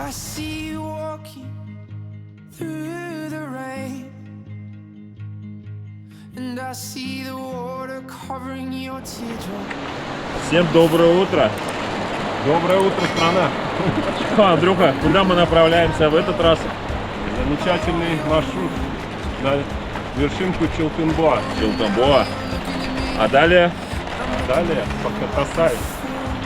I see you walking through the rain, and I see the water covering your teardrop. Всем доброе утро. Доброе утро, страна. Андрюха, куда мы направляемся в этот раз? Замечательный маршрут на вершинку ЧИЛТЕНБОА. ЧИЛТЕНБОА. А далее? Далее по КАТТАСАЙ.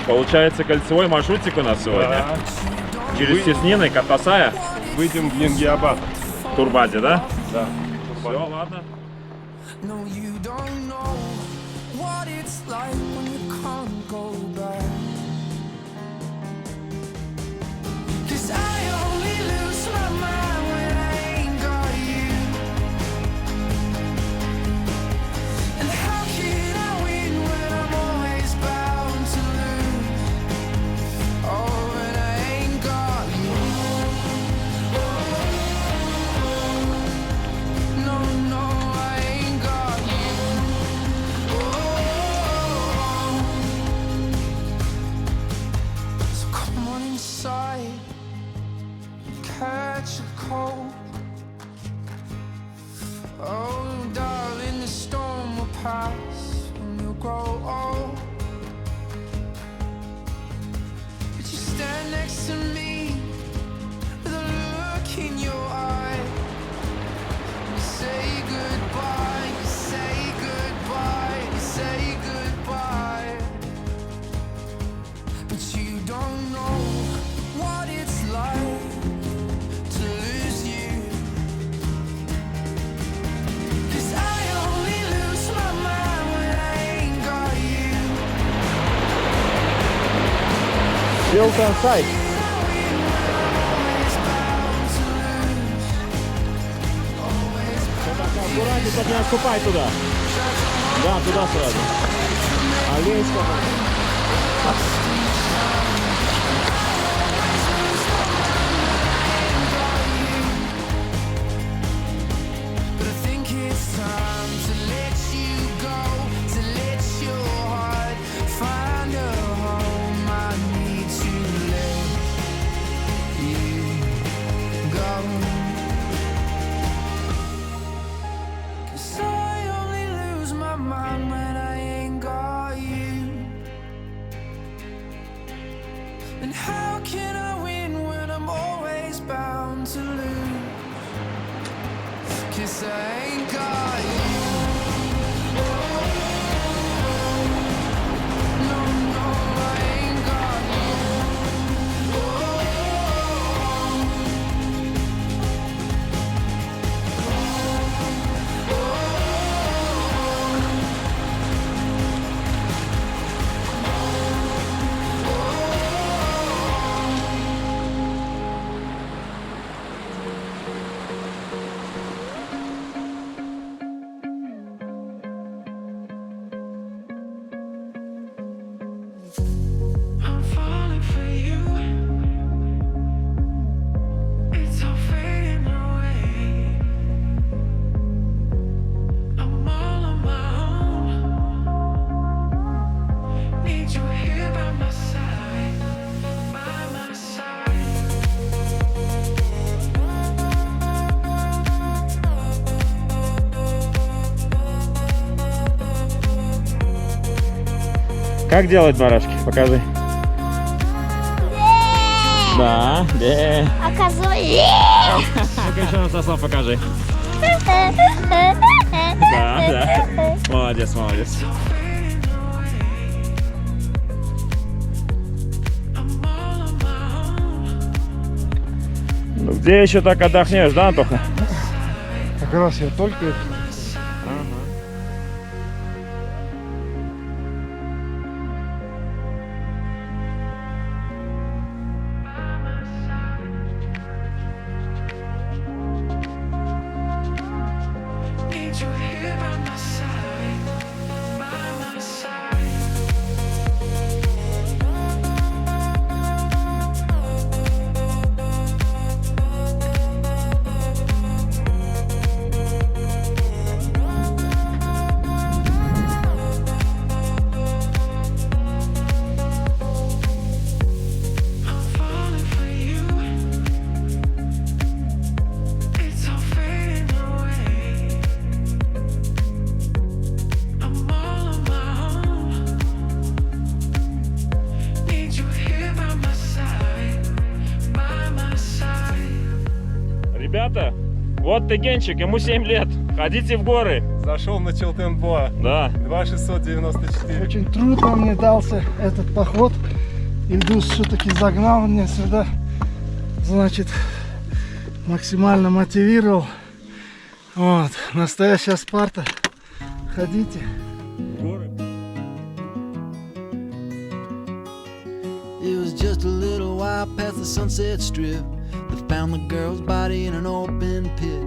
Получается, кольцевой маршрутик у нас сегодня. Да. Через Теснины, КАТТАСАЯ. Выйдем в Ленгиабад. Турбазе, да? Да. Все, ладно. No, you don't know what it's like when you can't go back. 'Cause I only lose my mind when I ain't got you. And how can I win when I'm always bound to lose? Oh, when I ain't got you. No, no, I ain't got you. So come on inside, catch a cold. Oh, darling, the storm will pass and we'll grow old. But you stand next to me with a look in your eye. You say goodbye, you say goodbye, you say goodbye. But you don't know what it's like to lose you. 'Cause I only lose my mind when I ain't got you. ЧИЛТЕНБОА. Аккуратнее, так не отступай туда. Да, туда сразу. Олень сколько. But I think it's time to let you go, to let your heart find a home. I need to let you go. 'Cause I only lose my mind when I ain't got you. And how can I win when I'm always bound to lose? 'Cause I ain't got you. No, no, I ain't got you. I'm falling for you. It's all fading away. I'm all on my own. Need you here by my side, by my side. Как делать барашки? Покажи. Да, да. Ну-ка еще раз Аслан покажи. Да, да. Молодец, молодец. Ну где еще так отдохнешь, да, Антоха? Как раз я только... Need you here by my side, by my side. Вот ты, Генчик, ему 7 лет. Ходите в горы. Зашел на ЧИЛТЕНБОА. Да. 2694. Очень трудно мне дался этот поход. Ильдус все-таки загнал меня сюда. Значит, максимально мотивировал. Вот, настоящая Спарта. Ходите. Горы. It was just a little while past the Sunset Strip. They found the girl's body in an open pit.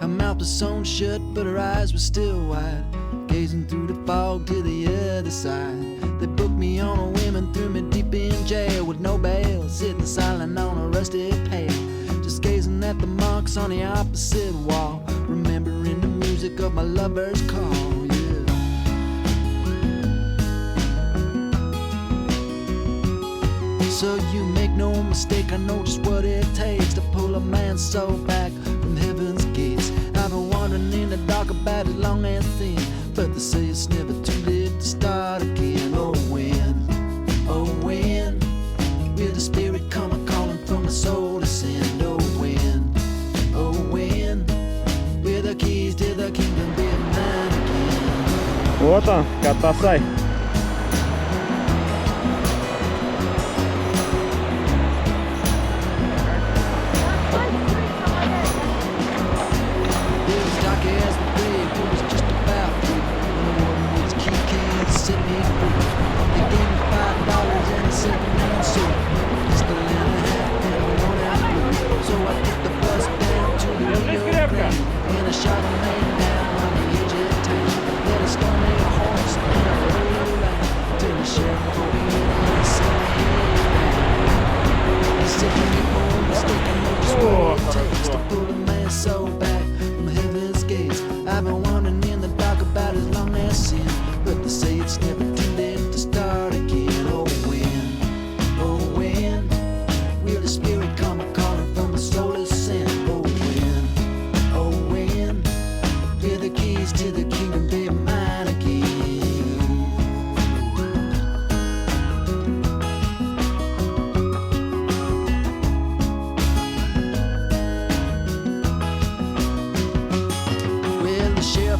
Her mouth was sewn shut, but her eyes were still wide, gazing through the fog to the other side. They booked me on a whim and threw me deep in jail with no bail, sitting silent on a rusty pail, just gazing at the marks on the opposite wall, remembering the music of my lover's call. So you make no mistake, I know just what it takes to pull a man's soul back from heaven's gates. I've been wandering in the dark about as long as thin, but they say it's never too late to start again. Oh when will the spirit come a-calling from the soul to send? Oh when will the keys to the kingdom be mine again? Вот он, КАТТАСАЙ.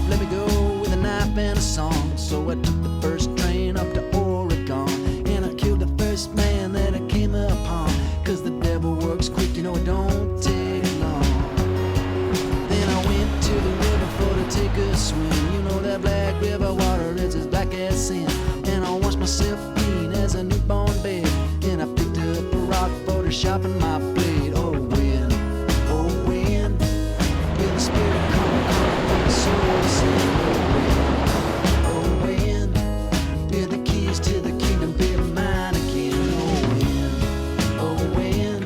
Let me go with a knife and a song. So I took the first train up to Oregon, and I killed the first man that I came upon. Cause the devil works quick, you know it don't take long. Then I went to the river for to take a swim. You know that black river water is as black as sin. And I washed myself clean as a newborn babe, and I picked up a rock for to sharpen my blade. Oh when will the spirit come from the soul to sing? Oh when will the keys to the kingdom be mine again? Oh when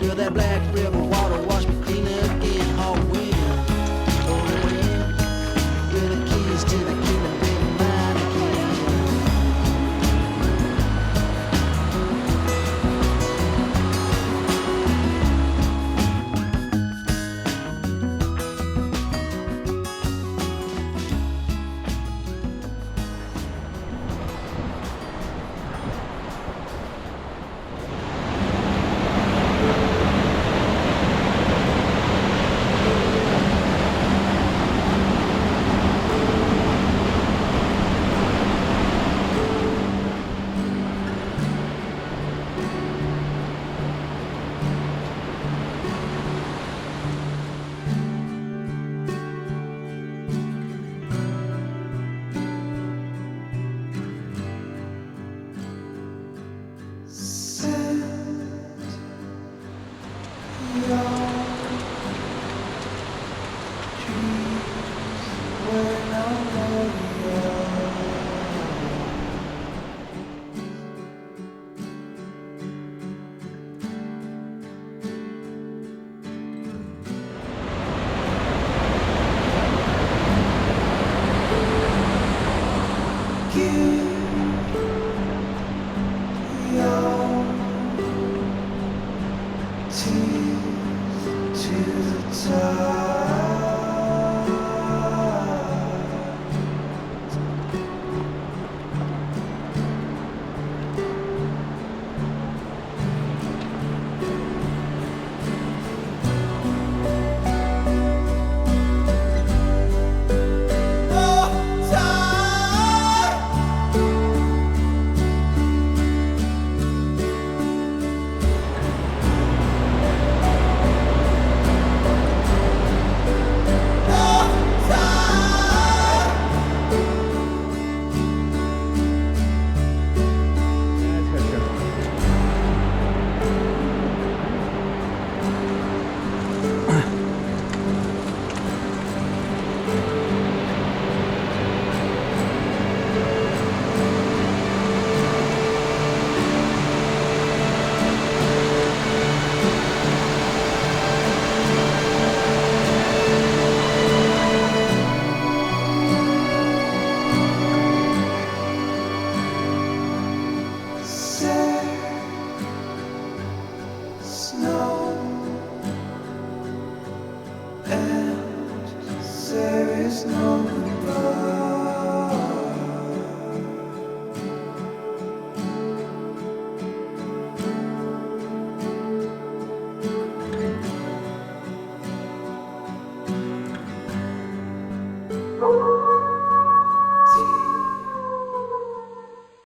will that black river water wash me clean again? Oh when will the keys to the kingdom be mine again? no goodbye.